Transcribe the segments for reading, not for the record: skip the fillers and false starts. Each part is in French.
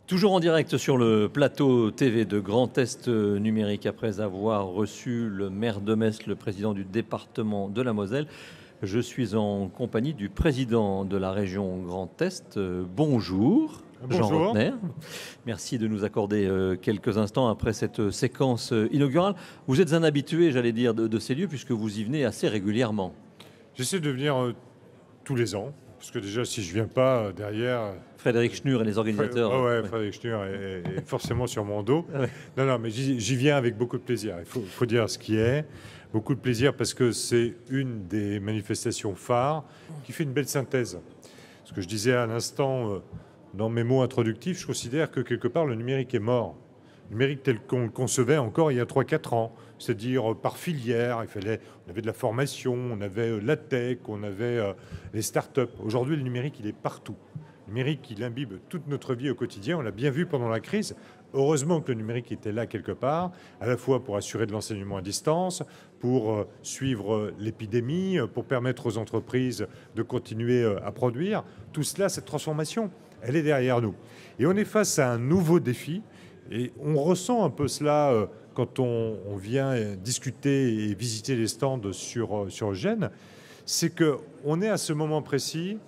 Toujours en direct sur le plateau TV de Grand Est numérique, après avoir reçu le maire de Metz, le président du département de la Moselle. Je suis en compagnie du président de la région Grand Est. Bonjour, Jean Bonjour. Rotner. Merci de nous accorder quelques instants après cette séquence inaugurale. Vous êtes un habitué, j'allais dire, de ces lieux puisque vous y venez assez régulièrement. J'essaie de venir tous les ans, parce que déjà, si je viens pas derrière... Frédéric Schnur et les organisateurs. Ouais, Frédéric Schnur est forcément sur mon dos. Ouais. Non, mais j'y viens avec beaucoup de plaisir. Il faut dire ce qui est. Beaucoup de plaisir parce que c'est une des manifestations phares qui fait une belle synthèse. Ce que je disais à l'instant dans mes mots introductifs, je considère que quelque part, le numérique est mort. Le numérique tel qu'on le concevait encore il y a 3-4 ans, c'est-à-dire par filière, on avait de la formation, on avait la tech, on avait les start-up. Aujourd'hui, le numérique, il est partout. Le numérique, il imbibe toute notre vie au quotidien. On l'a bien vu pendant la crise. Heureusement que le numérique était là quelque part, à la fois pour assurer de l'enseignement à distance, pour suivre l'épidémie, pour permettre aux entreprises de continuer à produire. Tout cela, cette transformation, elle est derrière nous. Et on est face à un nouveau défi. Et on ressent un peu cela quand on vient discuter et visiter les stands sur Eugène. C'est qu'on est à ce moment précis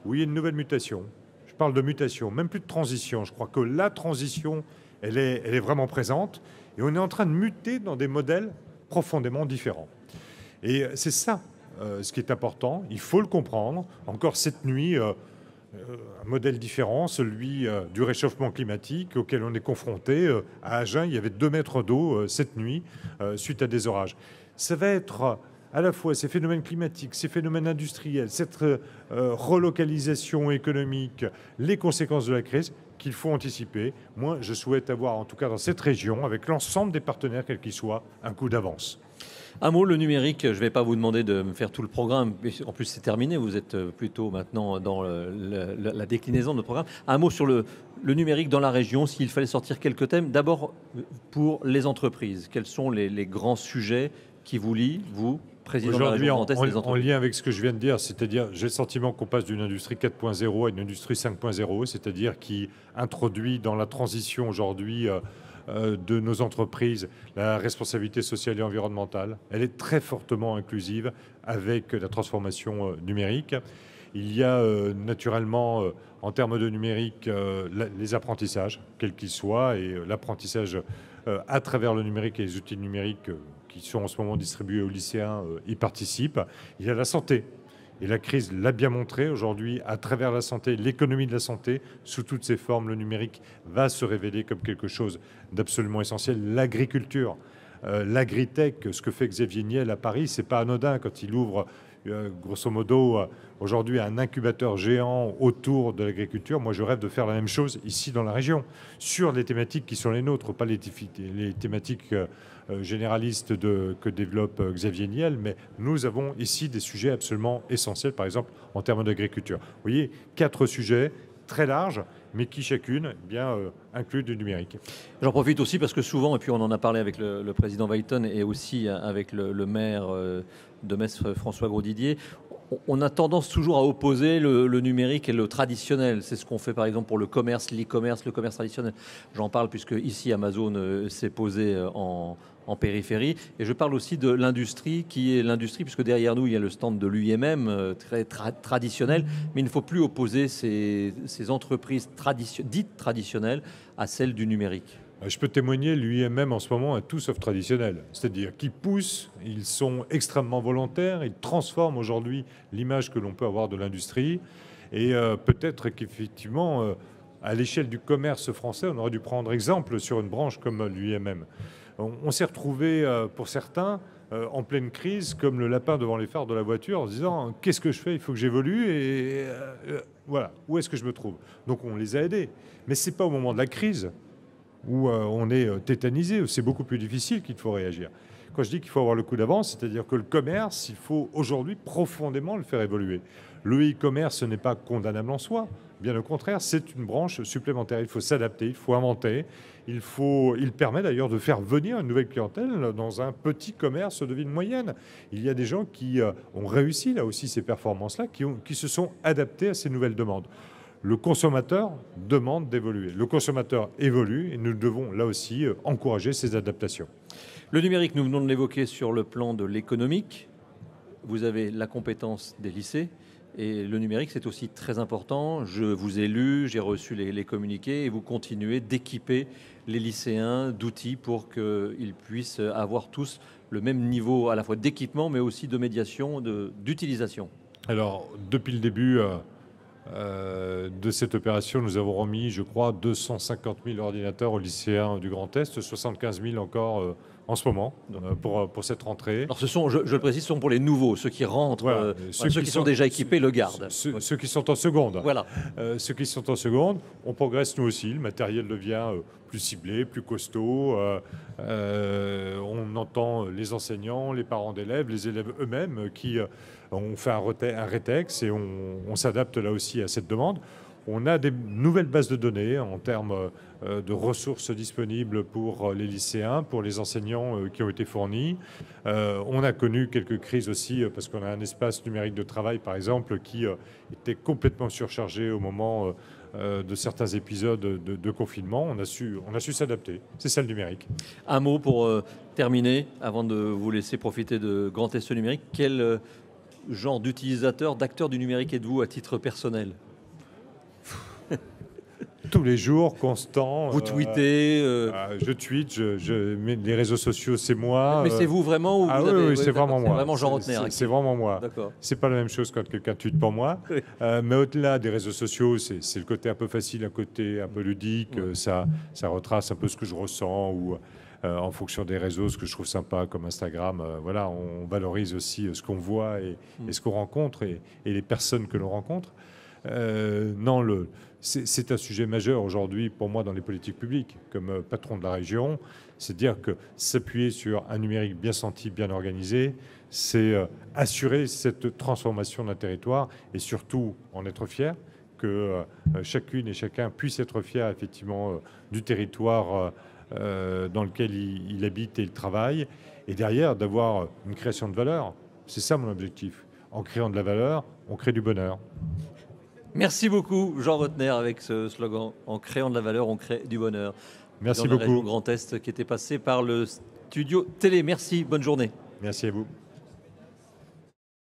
où il y a une nouvelle mutation. Je parle de mutation, même plus de transition. Je crois que la transition, elle est vraiment présente. Et on est en train de muter dans des modèles profondément différents. Et c'est ça ce qui est important. Il faut le comprendre. Encore cette nuit, un modèle différent, celui du réchauffement climatique auquel on est confronté. À Agen, il y avait 2 mètres d'eau cette nuit suite à des orages. Ça va être à la fois ces phénomènes climatiques, ces phénomènes industriels, cette relocalisation économique, les conséquences de la crise qu'il faut anticiper. Moi, je souhaite avoir, en tout cas dans cette région, avec l'ensemble des partenaires, quels qu'ils soient, un coup d'avance. Un mot, le numérique, je ne vais pas vous demander de me faire tout le programme, en plus c'est terminé, vous êtes plutôt maintenant dans la déclinaison de notre programme. Un mot sur le numérique dans la région, s'il fallait sortir quelques thèmes. D'abord, pour les entreprises, quels sont les grands sujets qui vous lient, vous, président de la région Grand Est, des entreprises ? En lien avec ce que je viens de dire, c'est-à-dire j'ai le sentiment qu'on passe d'une industrie 4.0 à une industrie 5.0, c'est-à-dire qui introduit dans la transition aujourd'hui de nos entreprises la responsabilité sociale et environnementale. Elle est très fortement inclusive avec la transformation numérique. Il y a naturellement, en termes de numérique, les apprentissages, quels qu'ils soient, et l'apprentissage à travers le numérique et les outils numériques qui sont en ce moment distribués aux lycéens y participent. Il y a la santé. Et la crise l'a bien montré. Aujourd'hui, à travers la santé, l'économie de la santé, sous toutes ses formes, le numérique va se révéler comme quelque chose d'absolument essentiel. L'agriculture, l'agritech, ce que fait Xavier Niel à Paris, c'est pas anodin quand il ouvre grosso modo aujourd'hui un incubateur géant autour de l'agriculture. Moi, je rêve de faire la même chose ici dans la région, sur les thématiques qui sont les nôtres, pas les thématiques généralistes que développe Xavier Niel, mais nous avons ici des sujets absolument essentiels, par exemple en termes d'agriculture. Vous voyez, 4 sujets très larges, mais qui chacune inclut du numérique. J'en profite aussi parce que souvent, et puis on en a parlé avec le président Weilton et aussi avec le maire de Metz, François Grosdidier, on a tendance toujours à opposer le numérique et le traditionnel. C'est ce qu'on fait par exemple pour le commerce, l'e-commerce, le commerce traditionnel. J'en parle puisque ici Amazon s'est posé en périphérie. Et je parle aussi de l'industrie qui est l'industrie, puisque derrière nous, il y a le stand de l'UIMM, très traditionnel. Mais il ne faut plus opposer ces entreprises dites traditionnelles à celles du numérique. Je peux témoigner, l'UIMM en ce moment est tout sauf traditionnel. C'est-à-dire qu'ils poussent, ils sont extrêmement volontaires, ils transforment aujourd'hui l'image que l'on peut avoir de l'industrie. Et peut-être qu'effectivement, à l'échelle du commerce français, on aurait dû prendre exemple sur une branche comme l'UIMM. On s'est retrouvé, pour certains, en pleine crise, comme le lapin devant les phares de la voiture, en se disant « qu'est-ce que je fais? Il faut que j'évolue et voilà, où est-ce que je me trouve ?» Donc on les a aidés. Mais ce n'est pas au moment de la crise où on est tétanisé, c'est beaucoup plus difficile qu'il faut réagir. Quand je dis qu'il faut avoir le coup d'avance, c'est-à-dire que le commerce, il faut aujourd'hui profondément le faire évoluer. Le e-commerce, ce n'est pas condamnable en soi. Bien au contraire, c'est une branche supplémentaire. Il faut s'adapter, il faut inventer. Il permet d'ailleurs de faire venir une nouvelle clientèle dans un petit commerce de ville moyenne. Il y a des gens qui ont réussi là aussi ces performances-là, qui se sont adaptés à ces nouvelles demandes. le consommateur demande d'évoluer. Le consommateur évolue et nous devons là aussi encourager ces adaptations. Le numérique, nous venons de l'évoquer sur le plan de l'économique. Vous avez la compétence des lycées et le numérique, c'est aussi très important. Je vous ai lu, j'ai reçu les communiqués et vous continuez d'équiper les lycéens d'outils pour qu'ils puissent avoir tous le même niveau à la fois d'équipement mais aussi de médiation, d'utilisation. Alors, depuis le début de cette opération, nous avons remis, je crois, 250 000 ordinateurs aux lycéens du Grand Est, 75 000 encore en ce moment pour cette rentrée. Alors, je le précise, ce sont pour les nouveaux, ceux qui rentrent, Voilà. ceux qui sont déjà équipés le gardent. Ceux qui sont en seconde. Voilà. Ceux qui sont en seconde, on progresse nous aussi. Le matériel devient plus ciblé, plus costaud. On entend les enseignants, les parents d'élèves, les élèves eux-mêmes qui ont fait un rétex et on s'adapte là aussi à cette demande. On a des nouvelles bases de données en termes de ressources disponibles pour les lycéens, pour les enseignants qui ont été fournis. On a connu quelques crises aussi parce qu'on a un espace numérique de travail, par exemple, qui était complètement surchargé au moment de certains épisodes de confinement. On a su s'adapter. C'est ça le numérique. Un mot pour terminer, avant de vous laisser profiter de Grand Est numérique. Quel genre d'utilisateur, d'acteur du numérique êtes-vous à titre personnel ? Tous les jours, constant. Vous tweetez je tweete, les réseaux sociaux, c'est moi. Mais c'est vous vraiment ou Ah vous oui, avez, oui, c'est vraiment moi. C'est vraiment Jean Rotner. C'est vraiment moi. D'accord. C'est pas la même chose quand quelqu'un tweete pour moi. Oui. Mais au-delà des réseaux sociaux, c'est le côté un peu facile, un côté un peu ludique. Oui. Ça retrace un peu ce que je ressens ou en fonction des réseaux, ce que je trouve sympa comme Instagram. Voilà, on valorise aussi ce qu'on voit et ce qu'on rencontre et les personnes que l'on rencontre. Non, c'est un sujet majeur aujourd'hui pour moi dans les politiques publiques, comme patron de la région. C'est dire que s'appuyer sur un numérique bien senti, bien organisé, c'est assurer cette transformation d'un territoire et surtout en être fier, que chacune et chacun puisse être fier effectivement du territoire dans lequel il habite et il travaille, et derrière d'avoir une création de valeur. C'est ça mon objectif. En créant de la valeur, on crée du bonheur. Merci beaucoup, Jean Rotner, avec ce slogan « En créant de la valeur, on crée du bonheur ». Merci dans beaucoup. la région Grand Est qui était passé par le studio télé. Merci, bonne journée. Merci à vous.